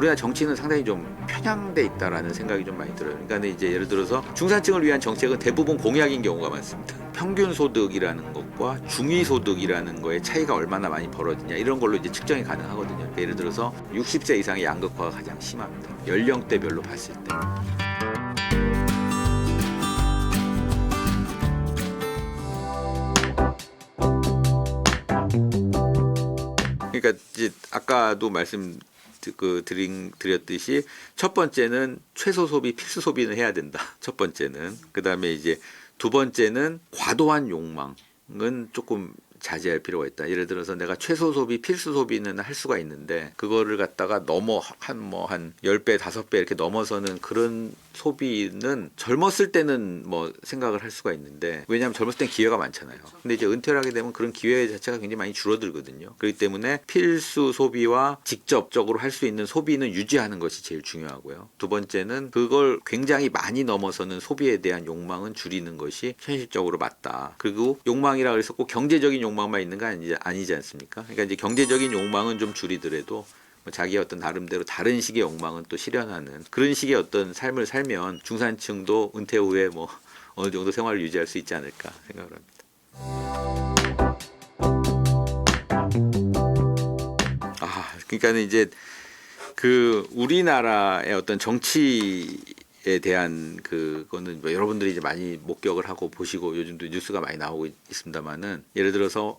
우리나라 정치는 상당히 좀 편향돼 있다라는 생각이 좀 많이 들어요. 그러니까 이제 예를 들어서 중산층을 위한 정책은 대부분 공약인 경우가 많습니다. 평균 소득이라는 것과 중위 소득이라는 거의 차이가 얼마나 많이 벌어지냐 이런 걸로 이제 측정이 가능하거든요. 그러니까 예를 들어서 60세 이상의 양극화가 가장 심합니다. 연령대별로 봤을 때. 그러니까 이제 아까도 드렸듯이 첫 번째는 최소 소비, 필수 소비는 해야 된다. 첫 번째는. 그다음에 이제 두 번째는 과도한 욕망은 조금 자제할 필요가 있다. 예를 들어서 내가 최소 소비, 필수 소비는 할 수가 있는데 그거를 갖다가 넘어 한 10배, 5배 이렇게 넘어서는 그런 소비는 젊었을 때는 뭐 생각을 할 수가 있는데 왜냐하면 젊었을 땐 기회가 많잖아요. 근데 이제 은퇴를 하게 되면 그런 기회 자체가 굉장히 많이 줄어들거든요. 그렇기 때문에 필수 소비와 직접적으로 할 수 있는 소비는 유지하는 것이 제일 중요하고요. 두 번째는 그걸 굉장히 많이 넘어서는 소비에 대한 욕망은 줄이는 것이 현실적으로 맞다. 그리고 욕망이라 그래서 꼭 경제적인 욕망만 있는 거 아니지 않습니까? 그러니까 이제 경제적인 욕망은 좀 줄이더라도 자기의 어떤 나름대로 다른 식의 욕망은 또 실현하는 그런 식의 어떤 삶을 살면 중산층도 은퇴 후에 뭐 어느 정도 생활을 유지할 수 있지 않을까 생각을 합니다. 그러니까는 이제 그 우리나라의 어떤 정치에 대한 그거는 뭐 여러분들이 이제 많이 목격을 하고 보시고 요즘도 뉴스가 많이 나오고 있습니다만은 예를 들어서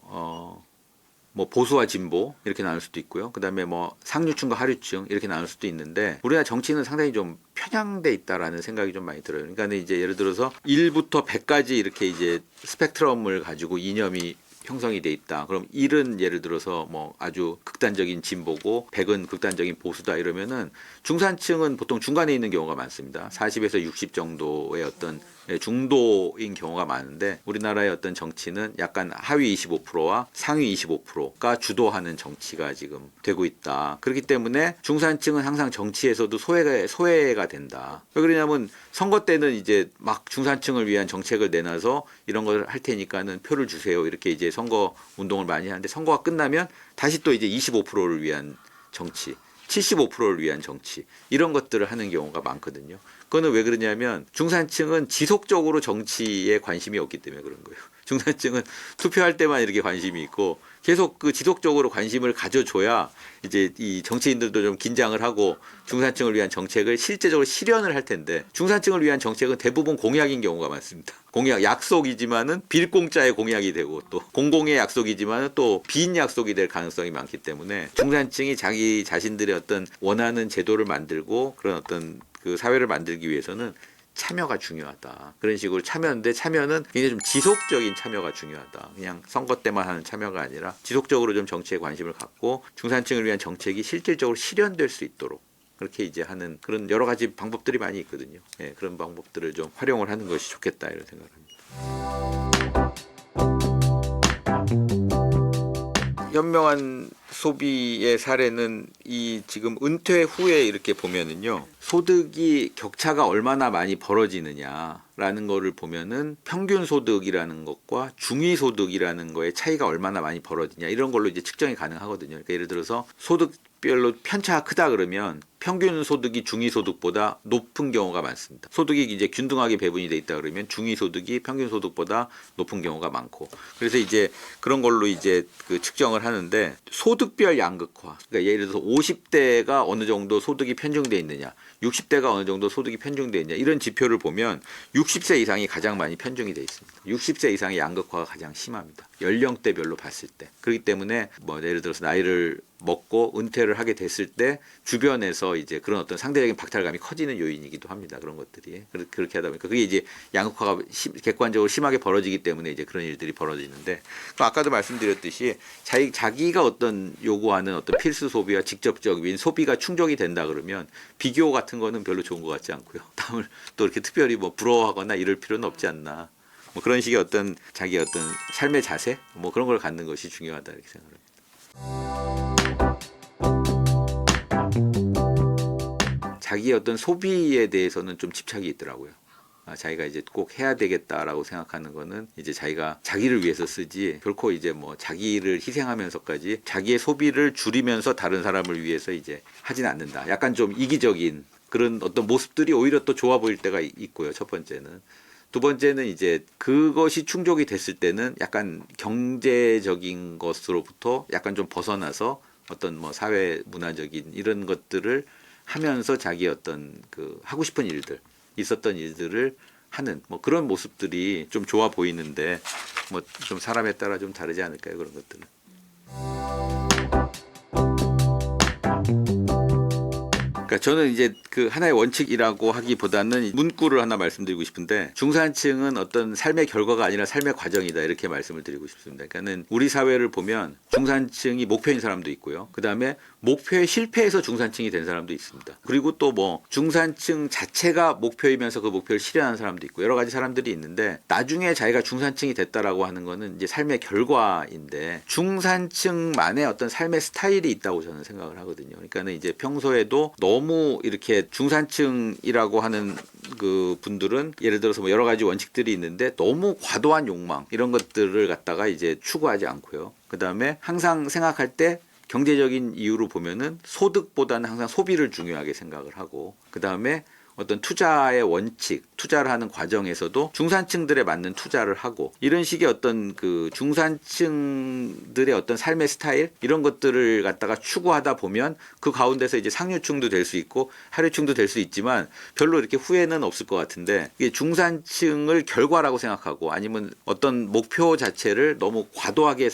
뭐 보수와 진보 이렇게 나눌 수도 있고요. 그다음에 뭐 상류층과 하류층 이렇게 나눌 수도 있는데 우리나라 정치는 상당히 좀 편향돼 있다라는 생각이 좀 많이 들어요. 그러니까 이제 예를 들어서 1부터 100까지 이렇게 이제 스펙트럼을 가지고 이념이 형성이 돼 있다. 그럼 1은 예를 들어서 뭐 아주 극단적인 진보고 100은 극단적인 보수다 이러면은 중산층은 보통 중간에 있는 경우가 많습니다. 40에서 60 정도의 어떤 중도인 경우가 많은데 우리나라의 어떤 정치는 약간 하위 25%와 상위 25%가 주도하는 정치가 지금 되고 있다. 그렇기 때문에 중산층은 항상 정치에서도 소외가 된다. 왜 그러냐면 선거 때는 이제 막 중산층을 위한 정책을 내놔서 이런 걸 할 테니까는 표를 주세요. 이렇게 이제 선거 운동을 많이 하는데 선거가 끝나면 다시 또 이제 25%를 위한 정치 75%를 위한 정치 이런 것들을 하는 경우가 많거든요. 그거는 왜 그러냐면 중산층은 지속적으로 정치에 관심이 없기 때문에 그런 거예요. 중산층은 투표할 때만 이렇게 관심이 있고 계속 그 지속적으로 관심을 가져줘야 이제 이 정치인들도 좀 긴장을 하고 중산층을 위한 정책을 실제적으로 실현을 할 텐데 중산층을 위한 정책은 대부분 공약인 경우가 많습니다. 공약, 약속이지만은 빌공짜의 공약이 되고 또 공공의 약속이지만은 또 빈 약속이 될 가능성이 많기 때문에 중산층이 자기 자신들의 어떤 원하는 제도를 만들고 그런 어떤 그 사회를 만들기 위해서는 참여가 중요하다. 그런 식으로 참여인데 참여는 굉장히 좀 지속적인 참여가 중요하다. 그냥 선거 때만 하는 참여가 아니라 지속적으로 좀 정치에 관심을 갖고 중산층을 위한 정책이 실질적으로 실현될 수 있도록 그렇게 이제 하는 그런 여러 가지 방법들이 많이 있거든요. 예, 그런 방법들을 좀 활용을 하는 것이 좋겠다 이런 생각을 합니다. 현명한 소비의 사례는 이 지금 은퇴 후에 이렇게 보면은요 소득이 격차가 얼마나 많이 벌어지느냐라는 거를 보면은 평균 소득이라는 것과 중위 소득이라는 거의 차이가 얼마나 많이 벌어지냐 이런 걸로 이제 측정이 가능하거든요. 그러니까 예를 들어서 소득별로 편차가 크다 그러면 평균 소득이 중위 소득보다 높은 경우가 많습니다. 소득이 이제 균등하게 배분이 돼 있다 그러면 중위 소득이 평균 소득보다 높은 경우가 많고 그래서 이제 그런 걸로 이제 그 측정을 하는데 소득별 양극화 그러니까 예를 들어서 50대가 어느 정도 소득이 편중돼 있느냐 60대가 어느 정도 소득이 편중돼 있냐 이런 지표를 보면 60세 이상이 가장 많이 편중이 돼 있습니다. 60세 이상의 양극화가 가장 심합니다. 연령대별로 봤을 때. 그렇기 때문에 뭐 예를 들어서 나이를 먹고 은퇴를 하게 됐을 때 주변에서 이제 그런 어떤 상대적인 박탈감이 커지는 요인이기도 합니다. 그런 것들이 그렇게 하다 보니까 그게 이제 양극화가 객관적으로 심하게 벌어지기 때문에 이제 그런 일들이 벌어지는데 아까도 말씀드렸듯이 자기가 어떤 요구하는 어떤 필수 소비와 직접적인 소비가 충족이 된다 그러면 비교 같은 거는 별로 좋은 것 같지 않고요. 남을 또 이렇게 특별히 뭐 부러워하거나 이럴 필요는 없지 않나. 뭐 그런 식의 어떤 자기 어떤 삶의 자세 뭐 그런 걸 갖는 것이 중요하다 이렇게 생각합니다. 자기의 어떤 소비에 대해서는 좀 집착이 있더라고요. 자기가 이제 꼭 해야 되겠다라고 생각하는 거는 이제 자기가 자기를 위해서 쓰지 결코 이제 뭐 자기를 희생하면서까지 자기의 소비를 줄이면서 다른 사람을 위해서 이제 하진 않는다. 약간 좀 이기적인 그런 어떤 모습들이 오히려 또 좋아 보일 때가 있고요. 첫 번째는. 두 번째는 이제 그것이 충족이 됐을 때는 약간 경제적인 것으로부터 약간 좀 벗어나서 어떤 뭐 사회 문화적인 이런 것들을 하면서 자기 어떤 그 하고 싶은 일들 있었던 일들을 하는 뭐 그런 모습들이 좀 좋아 보이는데 뭐 좀 사람에 따라 좀 다르지 않을까요? 그런 것들은. 그러니까 저는 이제 그 하나의 원칙이라고 하기보다는 문구를 하나 말씀드리고 싶은데 중산층은 어떤 삶의 결과가 아니라 삶의 과정이다 이렇게 말씀을 드리고 싶습니다. 그러니까는 우리 사회를 보면 중산층이 목표인 사람도 있고요. 그 다음에 목표에 실패해서 중산층이 된 사람도 있습니다. 그리고 또 뭐 중산층 자체가 목표이면서 그 목표를 실현하는 사람도 있고 여러 가지 사람들이 있는데 나중에 자기가 중산층이 됐다라고 하는 거는 이제 삶의 결과인데 중산층만의 어떤 삶의 스타일이 있다고 저는 생각을 하거든요. 그러니까는 이제 평소에도 너무 이렇게 중산층이라고 하는 그 분들은 예를 들어서 뭐 여러 가지 원칙들이 있는데 너무 과도한 욕망 이런 것들을 갖다가 이제 추구하지 않고요. 그 다음에 항상 생각할 때 경제적인 이유로 보면은 소득보다는 항상 소비를 중요하게 생각을 하고 그 다음에 어떤 투자의 원칙, 투자를 하는 과정에서도 중산층들에 맞는 투자를 하고 이런 식의 어떤 그 중산층들의 어떤 삶의 스타일 이런 것들을 갖다가 추구하다 보면 그 가운데서 이제 상류층도 될 수 있고 하류층도 될 수 있지만 별로 이렇게 후회는 없을 것 같은데 이게 중산층을 결과라고 생각하고 아니면 어떤 목표 자체를 너무 과도하게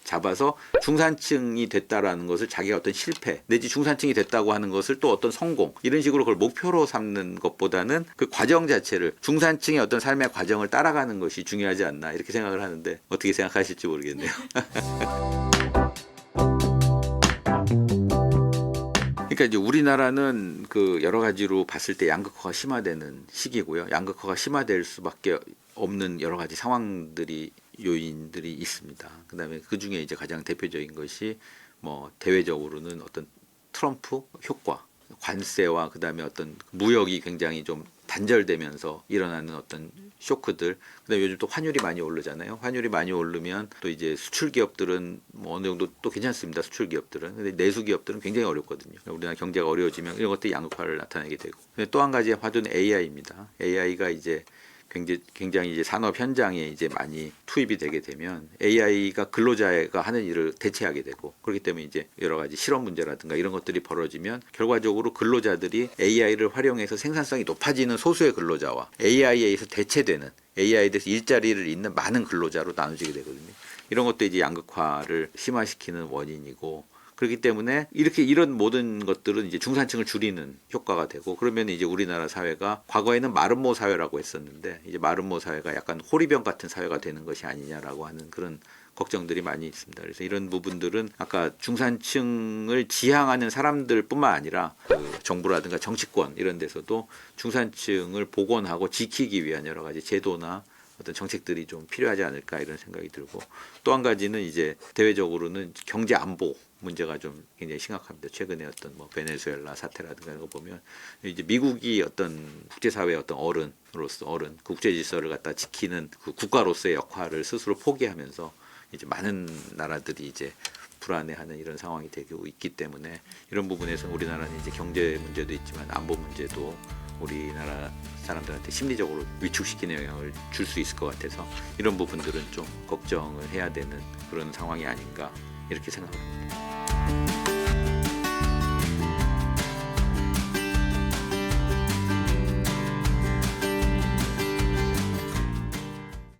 잡아서 중산층이 됐다라는 것을 자기가 어떤 실패 내지 중산층이 됐다고 하는 것을 또 어떤 성공 이런 식으로 그걸 목표로 삼는 것보다는 그 과정 자체를 중산층의 어떤 삶의 과정을 따라가는 것이 중요하지 않나 이렇게 생각을 하는데 어떻게 생각하실지 모르겠네요. 그러니까 이제 우리나라는 그 여러 가지로 봤을 때 양극화가 심화되는 시기고요. 양극화가 심화될 수밖에 없는 여러 가지 상황들이 요인들이 있습니다. 그다음에 그 중에 이제 가장 대표적인 것이 뭐 대외적으로는 어떤 트럼프 효과, 관세와 그다음에 어떤 무역이 굉장히 좀 단절되면서 일어나는 어떤 쇼크들. 그다음에 요즘 또 환율이 많이 오르잖아요. 환율이 많이 오르면 또 이제 수출 기업들은 뭐 어느 정도 또 괜찮습니다. 수출 기업들은. 근데 내수 기업들은 굉장히 어렵거든요. 우리나라 경제가 어려워지면 이런 것들이 양극화를 나타내게 되고. 또 한 가지 화두는 AI입니다. AI가 이제 굉장히 이제 산업 현장에 이제 많이 투입이 되게 되면 AI가 근로자가 하는 일을 대체하게 되고 그렇기 때문에 이제 여러 가지 실업 문제라든가 이런 것들이 벌어지면 결과적으로 근로자들이 AI를 활용해서 생산성이 높아지는 소수의 근로자와 AI에 의해서 대체되는 AI에 대해서 일자리를 잇는 많은 근로자로 나눠지게 되거든요. 이런 것도 이제 양극화를 심화시키는 원인이고 그렇기 때문에 이런 모든 것들은 이제 중산층을 줄이는 효과가 되고 그러면 이제 우리나라 사회가 과거에는 마름모 사회라고 했었는데 이제 마름모 사회가 약간 호리병 같은 사회가 되는 것이 아니냐라고 하는 그런 걱정들이 많이 있습니다. 그래서 이런 부분들은 아까 중산층을 지향하는 사람들뿐만 아니라 그 정부라든가 정치권 이런 데서도 중산층을 복원하고 지키기 위한 여러 가지 제도나 어떤 정책들이 좀 필요하지 않을까 이런 생각이 들고 또 한 가지는 이제 대외적으로는 경제 안보 문제가 좀 굉장히 심각합니다. 최근에 어떤 뭐 베네수엘라 사태라든가 이런 거 보면 이제 미국이 어떤 국제사회의 어떤 어른 국제 질서를 갖다 지키는 그 국가로서의 역할을 스스로 포기하면서 이제 많은 나라들이 이제 불안해하는 이런 상황이 되고 있기 때문에 이런 부분에서 우리나라는 이제 경제 문제도 있지만 안보 문제도 우리나라 사람들한테 심리적으로 위축시키는 영향을 줄 수 있을 것 같아서 이런 부분들은 좀 걱정을 해야 되는 그런 상황이 아닌가 이렇게 생각합니다.